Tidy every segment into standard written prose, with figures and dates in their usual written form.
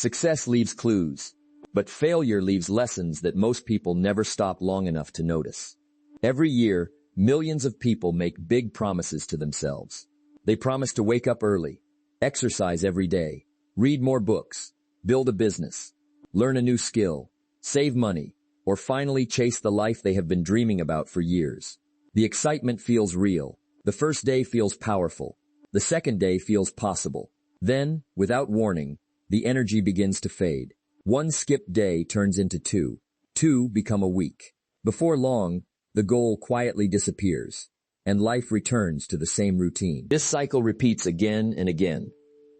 Success leaves clues, but failure leaves lessons that most people never stop long enough to notice. Every year, millions of people make big promises to themselves. They promise to wake up early, exercise every day, read more books, build a business, learn a new skill, save money, or finally chase the life they have been dreaming about for years. The excitement feels real. The first day feels powerful. The second day feels possible. Then, without warning, the energy begins to fade. One skipped day turns into two. Two become a week. Before long, the goal quietly disappears, and life returns to the same routine. This cycle repeats again and again,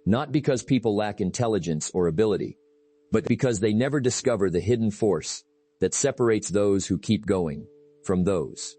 not because people lack intelligence or ability, but because they never discover the hidden force that separates those who keep going from those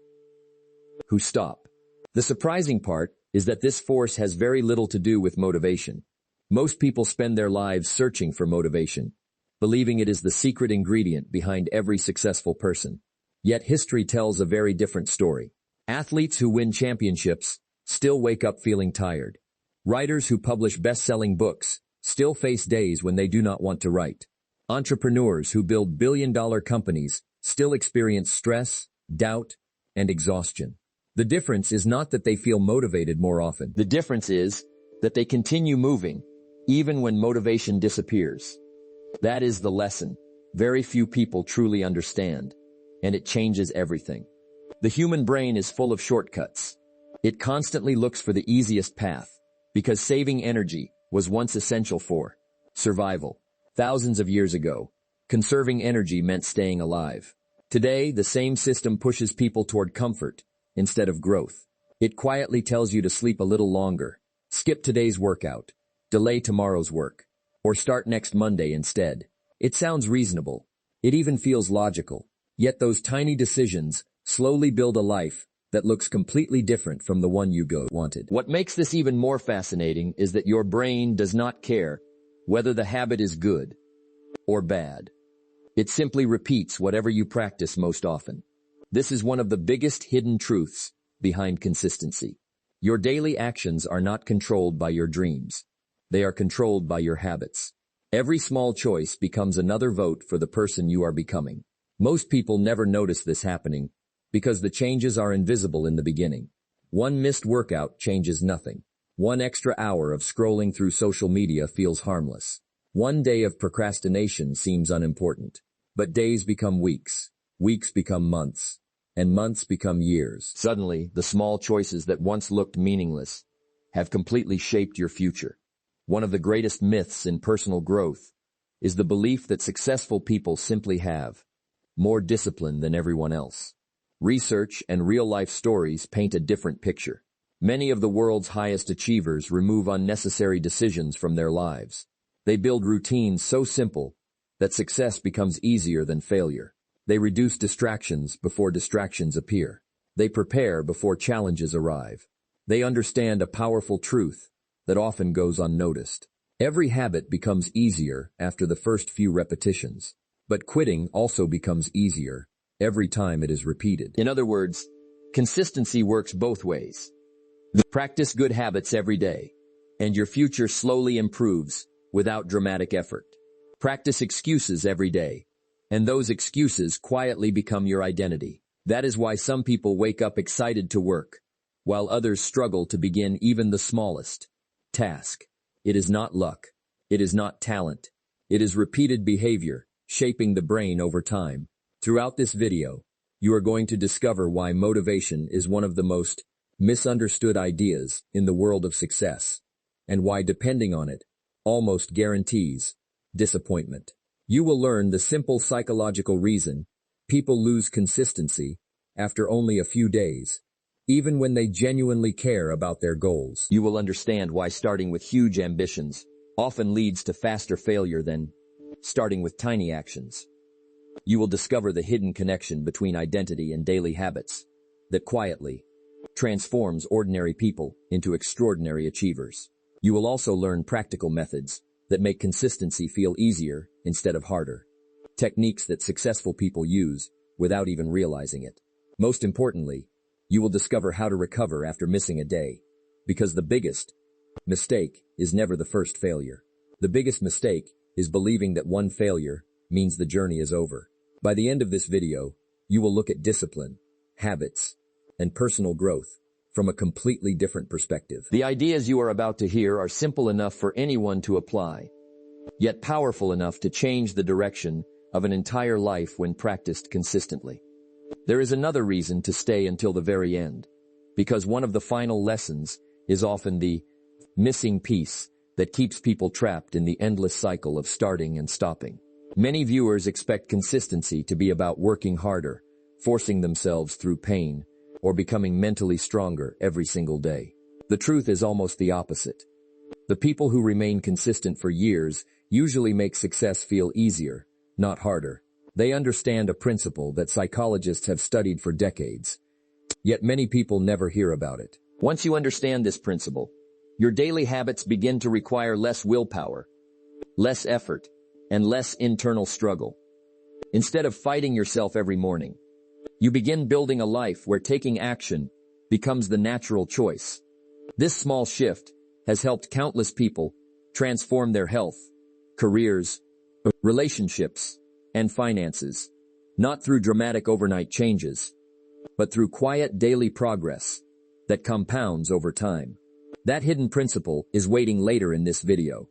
who stop. The surprising part is that this force has very little to do with motivation. Most people spend their lives searching for motivation, believing it is the secret ingredient behind every successful person. Yet history tells a very different story. Athletes who win championships still wake up feeling tired. Writers who publish best-selling books still face days when they do not want to write. Entrepreneurs who build billion-dollar companies still experience stress, doubt, and exhaustion. The difference is not that they feel motivated more often. The difference is that they continue moving, even when motivation disappears. That is the lesson very few people truly understand, and it changes everything. The human brain is full of shortcuts. It constantly looks for the easiest path, because saving energy was once essential for survival. Thousands of years ago, conserving energy meant staying alive. Today, the same system pushes people toward comfort instead of growth. It quietly tells you to sleep a little longer, skip today's workout, delay tomorrow's work, or start next Monday instead. It sounds reasonable. It even feels logical. Yet those tiny decisions slowly build a life that looks completely different from the one you wanted. What makes this even more fascinating is that your brain does not care whether the habit is good or bad. It simply repeats whatever you practice most often. This is one of the biggest hidden truths behind consistency. Your daily actions are not controlled by your dreams. They are controlled by your habits. Every small choice becomes another vote for the person you are becoming. Most people never notice this happening because the changes are invisible in the beginning. One missed workout changes nothing. One extra hour of scrolling through social media feels harmless. One day of procrastination seems unimportant. But days become weeks, weeks become months, and months become years. Suddenly, the small choices that once looked meaningless have completely shaped your future. One of the greatest myths in personal growth is the belief that successful people simply have more discipline than everyone else. Research and real-life stories paint a different picture. Many of the world's highest achievers remove unnecessary decisions from their lives. They build routines so simple that success becomes easier than failure. They reduce distractions before distractions appear. They prepare before challenges arrive. They understand a powerful truth that often goes unnoticed. Every habit becomes easier after the first few repetitions, but quitting also becomes easier every time it is repeated. In other words, consistency works both ways. Practice good habits every day, and your future slowly improves without dramatic effort. Practice excuses every day, and those excuses quietly become your identity. That is why some people wake up excited to work, while others struggle to begin even the smallest task. It is not luck. It is not talent. It is repeated behavior, shaping the brain over time. Throughout this video, you are going to discover why motivation is one of the most misunderstood ideas in the world of success, and why depending on it almost guarantees disappointment. You will learn the simple psychological reason people lose consistency after only a few days, even when they genuinely care about their goals. You will understand why starting with huge ambitions often leads to faster failure than starting with tiny actions. You will discover the hidden connection between identity and daily habits that quietly transforms ordinary people into extraordinary achievers. You will also learn practical methods that make consistency feel easier instead of harder. Techniques that successful people use without even realizing it. Most importantly, you will discover how to recover after missing a day, because the biggest mistake is never the first failure. The biggest mistake is believing that one failure means the journey is over. By the end of this video, you will look at discipline, habits, and personal growth from a completely different perspective. The ideas you are about to hear are simple enough for anyone to apply, yet powerful enough to change the direction of an entire life when practiced consistently. There is another reason to stay until the very end, because one of the final lessons is often the missing piece that keeps people trapped in the endless cycle of starting and stopping. Many viewers expect consistency to be about working harder, forcing themselves through pain, or becoming mentally stronger every single day. The truth is almost the opposite. The people who remain consistent for years usually make success feel easier, not harder. They understand a principle that psychologists have studied for decades, yet many people never hear about it. Once you understand this principle, your daily habits begin to require less willpower, less effort, and less internal struggle. Instead of fighting yourself every morning, you begin building a life where taking action becomes the natural choice. This small shift has helped countless people transform their health, careers, relationships, and finances, not through dramatic overnight changes, but through quiet daily progress that compounds over time. That hidden principle is waiting later in this video,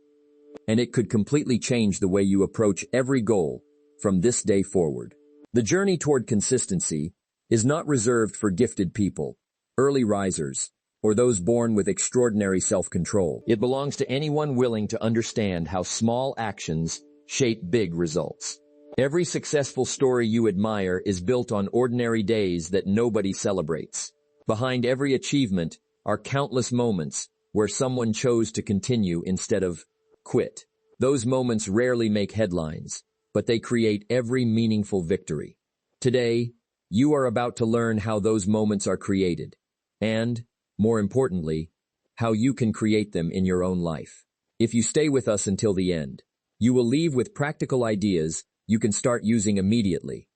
and it could completely change the way you approach every goal from this day forward. The journey toward consistency is not reserved for gifted people, early risers, or those born with extraordinary self-control. It belongs to anyone willing to understand how small actions shape big results. Every successful story you admire is built on ordinary days that nobody celebrates. Behind every achievement are countless moments where someone chose to continue instead of quit. Those moments rarely make headlines, but they create every meaningful victory. Today, you are about to learn how those moments are created, and, more importantly, how you can create them in your own life. If you stay with us until the end, you will leave with practical ideas you can start using immediately,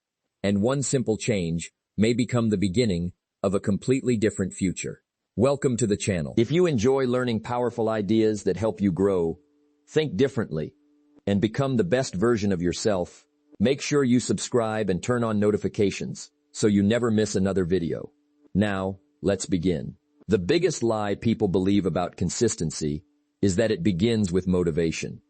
and one simple change may become the beginning of a completely different future. Welcome to the channel. If you enjoy learning powerful ideas that help you grow, think differently, and become the best version of yourself, make sure you subscribe and turn on notifications so you never miss another video. Now, let's begin. The biggest lie people believe about consistency is that it begins with motivation.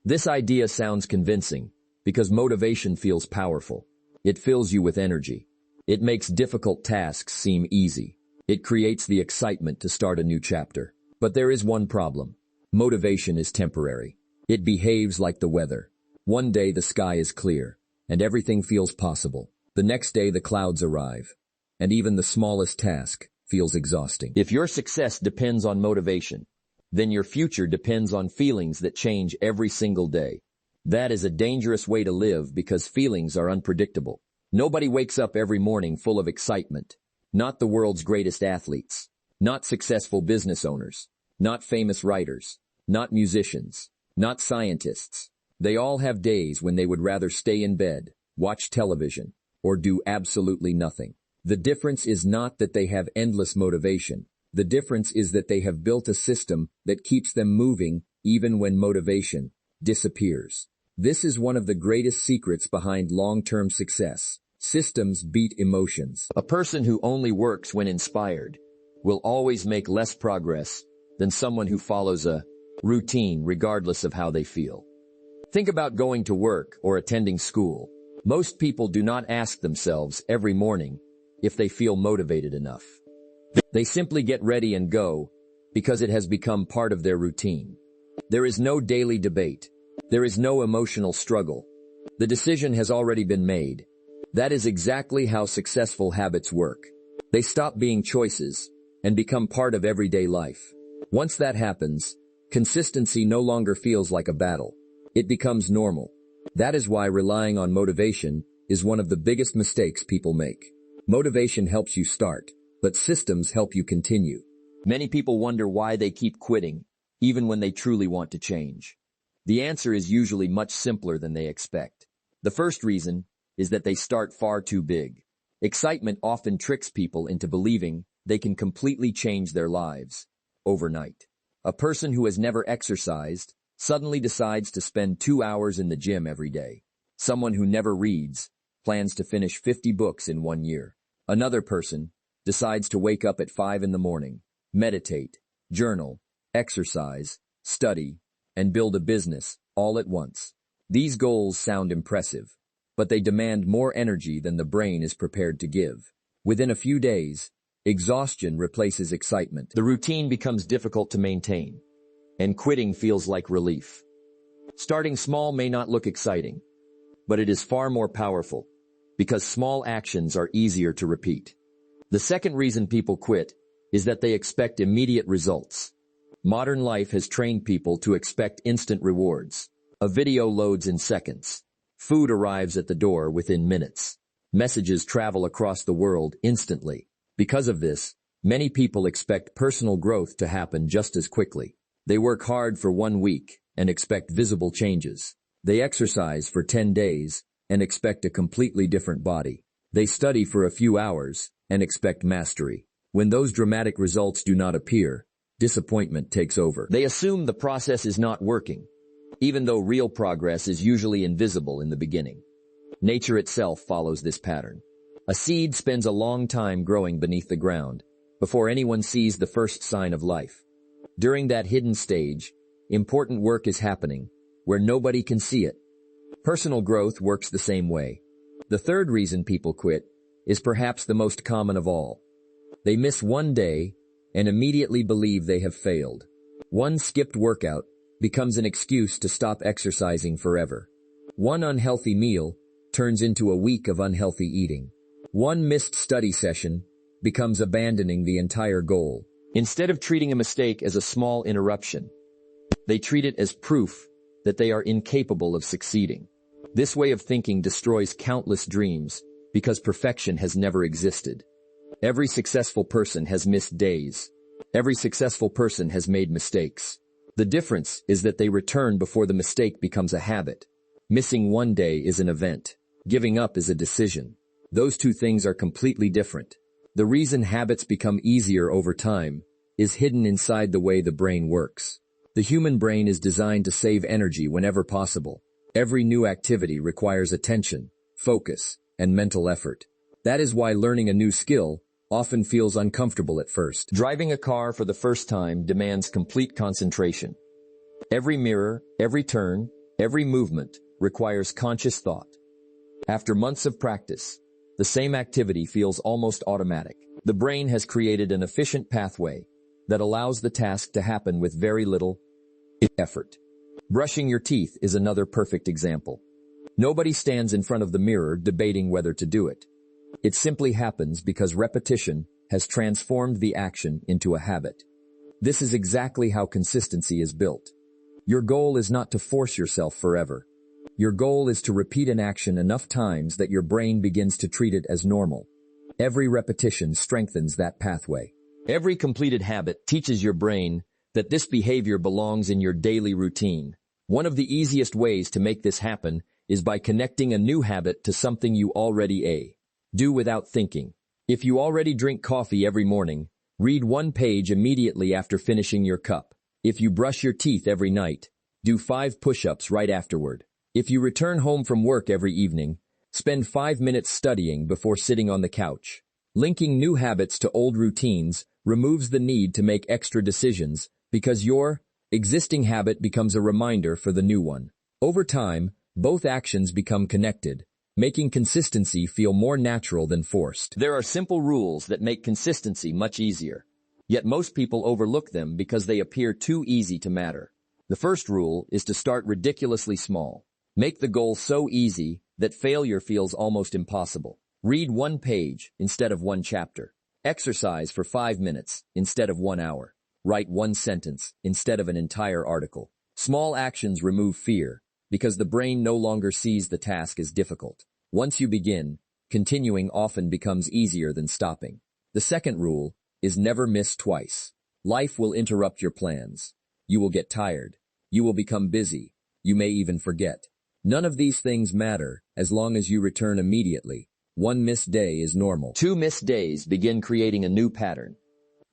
This idea sounds convincing because motivation feels powerful. It fills you with energy. It makes difficult tasks seem easy. It creates the excitement to start a new chapter. But there is one problem. Motivation is temporary. It behaves like the weather. One day the sky is clear, and everything feels possible. The next day the clouds arrive, and even the smallest task feels exhausting. If your success depends on motivation, then your future depends on feelings that change every single day. That is a dangerous way to live because feelings are unpredictable. Nobody wakes up every morning full of excitement. Not the world's greatest athletes, not successful business owners, not famous writers, not musicians, not scientists. They all have days when they would rather stay in bed, watch television, or do absolutely nothing. The difference is not that they have endless motivation. The difference is that they have built a system that keeps them moving even when motivation disappears. This is one of the greatest secrets behind long-term success. Systems beat emotions. A person who only works when inspired will always make less progress than someone who follows a routine regardless of how they feel. Think about going to work or attending school. Most people do not ask themselves every morning if they feel motivated enough. They simply get ready and go because it has become part of their routine. There is no daily debate. There is no emotional struggle. The decision has already been made. That is exactly how successful habits work. They stop being choices and become part of everyday life. Once that happens, consistency no longer feels like a battle. It becomes normal. That is why relying on motivation is one of the biggest mistakes people make. Motivation helps you start, but systems help you continue. Many people wonder why they keep quitting, even when they truly want to change. The answer is usually much simpler than they expect. The first reason is that they start far too big. Excitement often tricks people into believing they can completely change their lives overnight. A person who has never exercised, suddenly decides to spend 2 hours in the gym every day. Someone who never reads plans to finish 50 books in 1 year. Another person decides to wake up at 5 in the morning, meditate, journal, exercise, study, and build a business all at once. These goals sound impressive, but they demand more energy than the brain is prepared to give. Within a few days, exhaustion replaces excitement. The routine becomes difficult to maintain, and quitting feels like relief. Starting small may not look exciting, but it is far more powerful because small actions are easier to repeat. The second reason people quit is that they expect immediate results. Modern life has trained people to expect instant rewards. A video loads in seconds. Food arrives at the door within minutes. Messages travel across the world instantly. Because of this, many people expect personal growth to happen just as quickly. They work hard for 1 week and expect visible changes. They exercise for 10 days and expect a completely different body. They study for a few hours and expect mastery. When those dramatic results do not appear, disappointment takes over. They assume the process is not working, even though real progress is usually invisible in the beginning. Nature itself follows this pattern. A seed spends a long time growing beneath the ground before anyone sees the first sign of life. During that hidden stage, important work is happening where nobody can see it. Personal growth works the same way. The third reason people quit is perhaps the most common of all. They miss one day and immediately believe they have failed. One skipped workout becomes an excuse to stop exercising forever. One unhealthy meal turns into a week of unhealthy eating. One missed study session becomes abandoning the entire goal. Instead of treating a mistake as a small interruption, they treat it as proof that they are incapable of succeeding. This way of thinking destroys countless dreams because perfection has never existed. Every successful person has missed days. Every successful person has made mistakes. The difference is that they return before the mistake becomes a habit. Missing one day is an event. Giving up is a decision. Those two things are completely different. The reason habits become easier over time is hidden inside the way the brain works. The human brain is designed to save energy whenever possible. Every new activity requires attention, focus, and mental effort. That is why learning a new skill often feels uncomfortable at first. Driving a car for the first time demands complete concentration. Every mirror, every turn, every movement requires conscious thought. After months of practice, the same activity feels almost automatic. The brain has created an efficient pathway that allows the task to happen with very little effort. Brushing your teeth is another perfect example. Nobody stands in front of the mirror debating whether to do it. It simply happens because repetition has transformed the action into a habit. This is exactly how consistency is built. Your goal is not to force yourself forever. Your goal is to repeat an action enough times that your brain begins to treat it as normal. Every repetition strengthens that pathway. Every completed habit teaches your brain that this behavior belongs in your daily routine. One of the easiest ways to make this happen is by connecting a new habit to something you already do without thinking. If you already drink coffee every morning, read 1 page immediately after finishing your cup. If you brush your teeth every night, do 5 push-ups right afterward. If you return home from work every evening, spend 5 minutes studying before sitting on the couch. Linking new habits to old routines removes the need to make extra decisions because your existing habit becomes a reminder for the new one. Over time, both actions become connected, making consistency feel more natural than forced. There are simple rules that make consistency much easier, yet most people overlook them because they appear too easy to matter. The first rule is to start ridiculously small. Make the goal so easy that failure feels almost impossible. Read 1 page instead of 1 chapter. Exercise for 5 minutes instead of 1 hour. Write 1 sentence instead of an entire article. Small actions remove fear because the brain no longer sees the task as difficult. Once you begin, continuing often becomes easier than stopping. The second rule is never miss twice. Life will interrupt your plans. You will get tired. You will become busy. You may even forget. None of these things matter as long as you return immediately. 1 missed day is normal. 2 missed days begin creating a new pattern.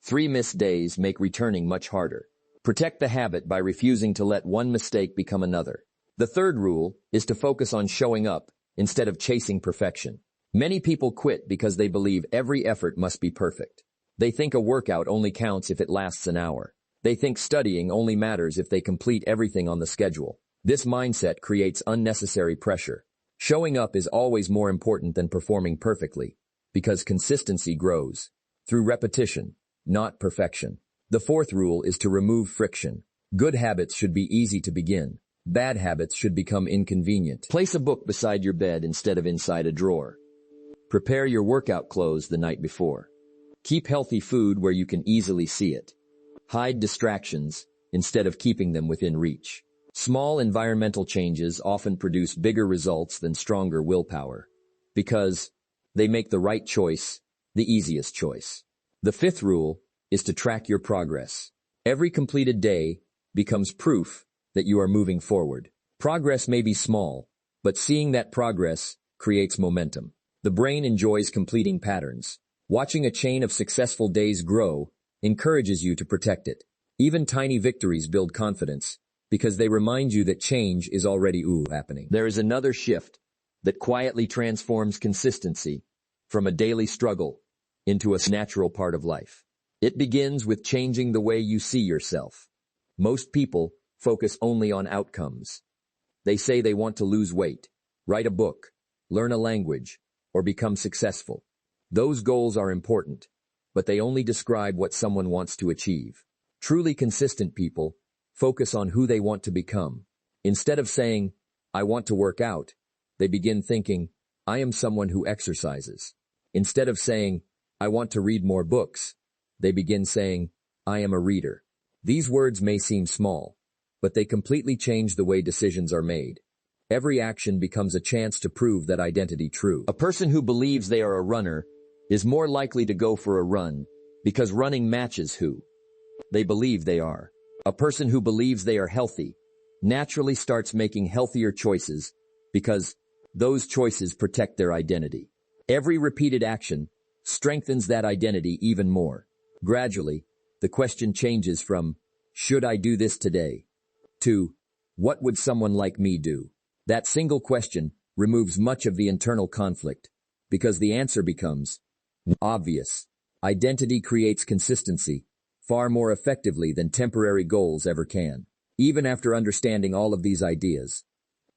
3 missed days make returning much harder. Protect the habit by refusing to let one mistake become another. The third rule is to focus on showing up instead of chasing perfection. Many people quit because they believe every effort must be perfect. They think a workout only counts if it lasts an hour. They think studying only matters if they complete everything on the schedule. This mindset creates unnecessary pressure. Showing up is always more important than performing perfectly, because consistency grows through repetition, not perfection. The fourth rule is to remove friction. Good habits should be easy to begin. Bad habits should become inconvenient. Place a book beside your bed instead of inside a drawer. Prepare your workout clothes the night before. Keep healthy food where you can easily see it. Hide distractions instead of keeping them within reach. Small environmental changes often produce bigger results than stronger willpower, because they make the right choice the easiest choice. The fifth rule is to track your progress. Every completed day becomes proof that you are moving forward. Progress may be small, but seeing that progress creates momentum. The brain enjoys completing patterns. Watching a chain of successful days grow encourages you to protect it. Even tiny victories build confidence because they remind you that change is already happening. There is another shift that quietly transforms consistency from a daily struggle into a natural part of life. It begins with changing the way you see yourself. Most people focus only on outcomes. They say they want to lose weight, write a book, learn a language, or become successful. Those goals are important, but they only describe what someone wants to achieve. Truly consistent people focus on who they want to become. Instead of saying, I want to work out, they begin thinking, I am someone who exercises. Instead of saying, I want to read more books, they begin saying, I am a reader. These words may seem small, but they completely change the way decisions are made. Every action becomes a chance to prove that identity true. A person who believes they are a runner is more likely to go for a run because running matches who they believe they are. A person who believes they are healthy naturally starts making healthier choices because those choices protect their identity. Every repeated action strengthens that identity even more. Gradually, the question changes from, should I do this today? To, what would someone like me do? That single question removes much of the internal conflict because the answer becomes obvious. Identity creates consistency far more effectively than temporary goals ever can. Even after understanding all of these ideas,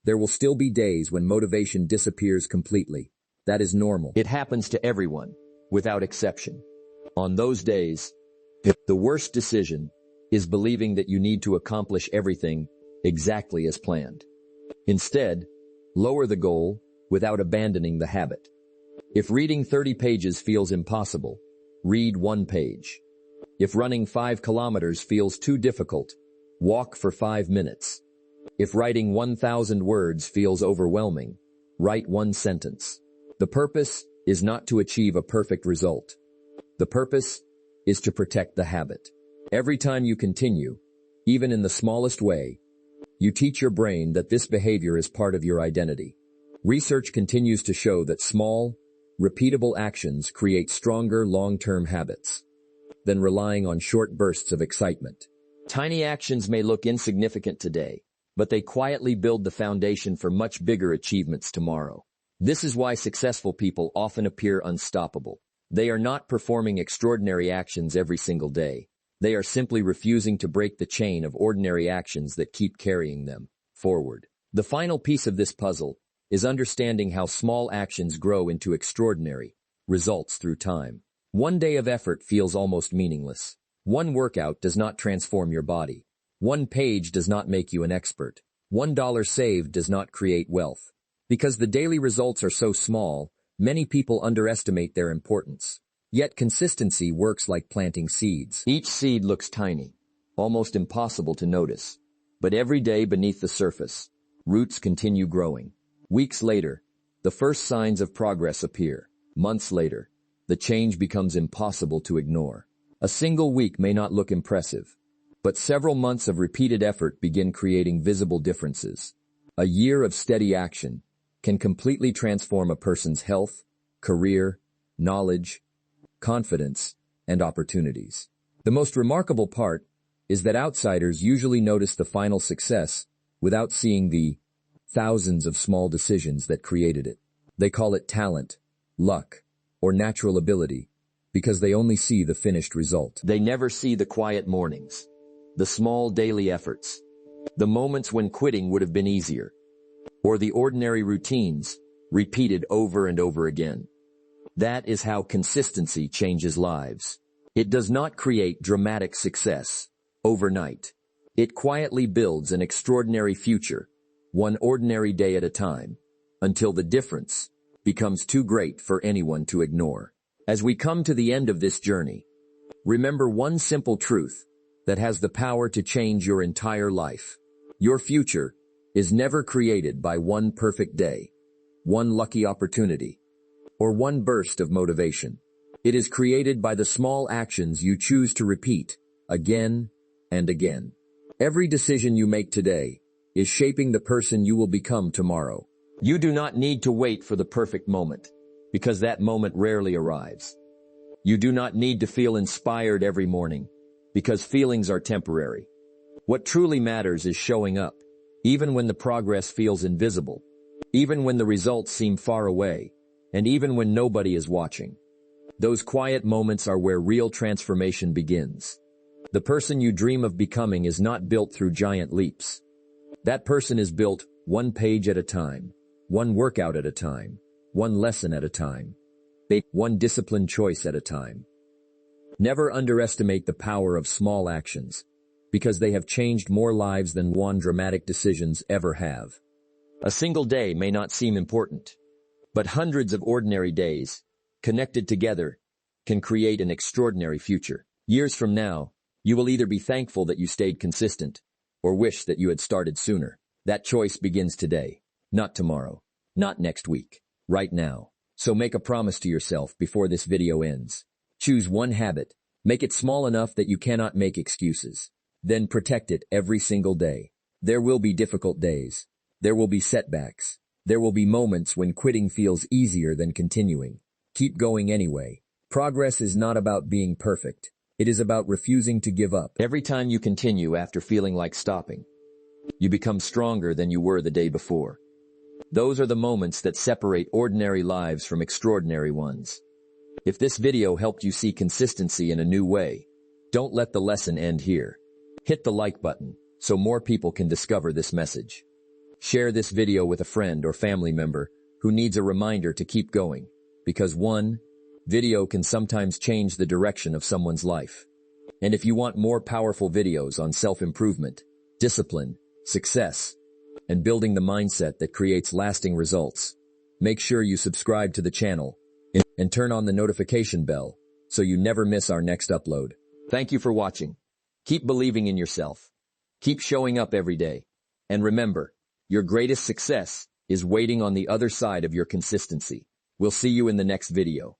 there will still be days when motivation disappears completely. That is normal. It happens to everyone, without exception. On those days, the worst decision is believing that you need to accomplish everything exactly as planned. Instead, lower the goal without abandoning the habit. If reading 30 pages feels impossible, read 1 page. If running 5 kilometers feels too difficult, walk for 5 minutes. If writing 1,000 words feels overwhelming, write 1 sentence. The purpose is not to achieve a perfect result. The purpose is to protect the habit. Every time you continue, even in the smallest way, you teach your brain that this behavior is part of your identity. Research continues to show that small, repeatable actions create stronger long-term habits than relying on short bursts of excitement. Tiny actions may look insignificant today, but they quietly build the foundation for much bigger achievements tomorrow. This is why successful people often appear unstoppable. They are not performing extraordinary actions every single day. They are simply refusing to break the chain of ordinary actions that keep carrying them forward. The final piece of this puzzle is understanding how small actions grow into extraordinary results through time. 1 day of effort feels almost meaningless. 1 workout does not transform your body. 1 page does not make you an expert. $1 saved does not create wealth. Because the daily results are so small, many people underestimate their importance. Yet consistency works like planting seeds. Each seed looks tiny, almost impossible to notice. But every day beneath the surface, roots continue growing. Weeks later, the first signs of progress appear. Months later, the change becomes impossible to ignore. A single week may not look impressive, but several months of repeated effort begin creating visible differences. A year of steady action can completely transform a person's health, career, knowledge, confidence, and opportunities. The most remarkable part is that outsiders usually notice the final success without seeing the thousands of small decisions that created it. They call it talent, luck, or natural ability because they only see the finished result. They never see the quiet mornings, the small daily efforts, the moments when quitting would have been easier, or the ordinary routines repeated over and over again. That is how consistency changes lives. It does not create dramatic success overnight. It quietly builds an extraordinary future, one ordinary day at a time, until the difference becomes too great for anyone to ignore. As we come to the end of this journey, remember one simple truth that has the power to change your entire life. Your future is never created by one perfect day, one lucky opportunity, or one burst of motivation. It is created by the small actions you choose to repeat again and again. Every decision you make today is shaping the person you will become tomorrow. You do not need to wait for the perfect moment, because that moment rarely arrives. You do not need to feel inspired every morning, because feelings are temporary. What truly matters is showing up, even when the progress feels invisible, even when the results seem far away, and even when nobody is watching. Those quiet moments are where real transformation begins. The person you dream of becoming is not built through giant leaps. That person is built one page at a time, one workout at a time, one lesson at a time, one disciplined choice at a time. Never underestimate the power of small actions, because they have changed more lives than one dramatic decisions ever have. A single day may not seem important, but hundreds of ordinary days, connected together, can create an extraordinary future. Years from now, you will either be thankful that you stayed consistent, or wish that you had started sooner. That choice begins today, not tomorrow, not next week, right now. So make a promise to yourself before this video ends. Choose one habit, make it small enough that you cannot make excuses. Then protect it every single day. There will be difficult days. There will be setbacks. There will be moments when quitting feels easier than continuing. Keep going anyway. Progress is not about being perfect. It is about refusing to give up. Every time you continue after feeling like stopping, you become stronger than you were the day before. Those are the moments that separate ordinary lives from extraordinary ones. If this video helped you see consistency in a new way, don't let the lesson end here. Hit the like button so more people can discover this message. Share this video with a friend or family member who needs a reminder to keep going, because one video can sometimes change the direction of someone's life. And if you want more powerful videos on self-improvement, discipline, success, and building the mindset that creates lasting results, make sure you subscribe to the channel and turn on the notification bell so you never miss our next upload. Thank you for watching. Keep believing in yourself. Keep showing up every day. And remember, your greatest success is waiting on the other side of your consistency. We'll see you in the next video.